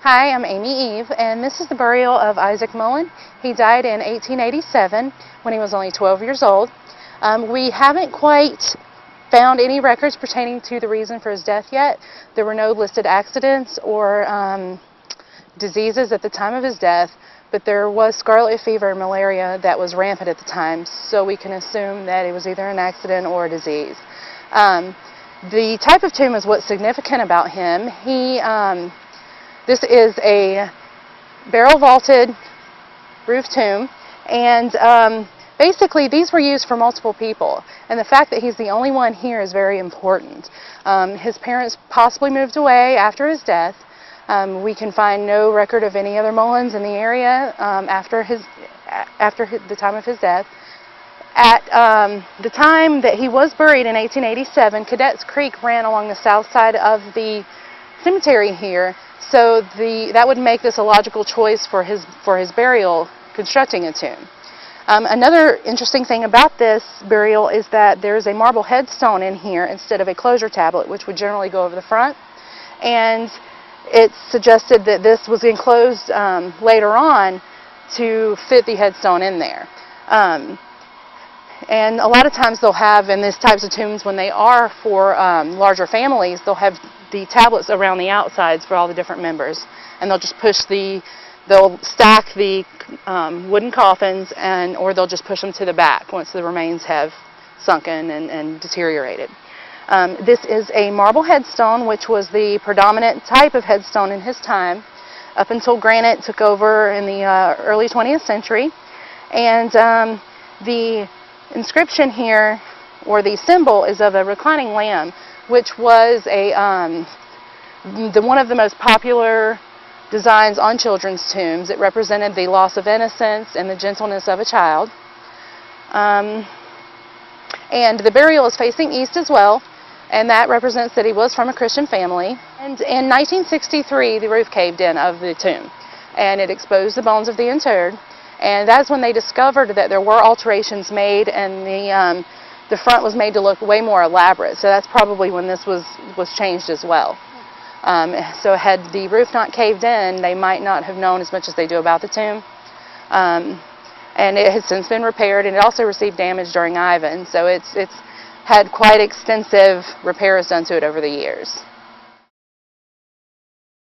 Hi, I'm Amy Eve, and this is the burial of Isaac Mullen. He died in 1887 when he was only 12 years old. We haven't quite found any records pertaining to the reason for his death yet. There were no listed accidents or diseases at the time of his death, but there was scarlet fever and malaria that was rampant at the time, so we can assume that it was either an accident or a disease. The type of tomb is what's significant about him. This is a barrel vaulted roof tomb, and basically these were used for multiple people, and the fact that he's the only one here is very important. His parents possibly moved away after his death. We can find no record of any other Mullens in the area after the time of his death. At the time that he was buried in 1887, Cadets Creek ran along the south side of the cemetery here, so that would make this a logical choice for his burial, constructing a tomb. Another interesting thing about this burial is that there's a marble headstone in here instead of a closure tablet, which would generally go over the front, and it's suggested that this was enclosed later on to fit the headstone in there. And a lot of times they'll have, in these types of tombs, when they are for larger families, they'll have the tablets around the outsides for all the different members, and they'll just they'll stack the wooden coffins, or they'll just push them to the back once the remains have sunken and deteriorated. This is a marble headstone, which was the predominant type of headstone in his time, up until granite took over in the early 20th century. And the inscription here, or the symbol, is of a reclining lamb, which was one of the most popular designs on children's tombs. It represented the loss of innocence and the gentleness of a child. And the burial is facing east as well, and that represents that he was from a Christian family. And in 1963, the roof caved in of the tomb, and it exposed the bones of the interred. And that's when they discovered that there were alterations made, and the front was made to look way more elaborate. So that's probably when this was changed as well. So had the roof not caved in, they might not have known as much as they do about the tomb. And it has since been repaired, and it also received damage during Ivan. So it's had quite extensive repairs done to it over the years.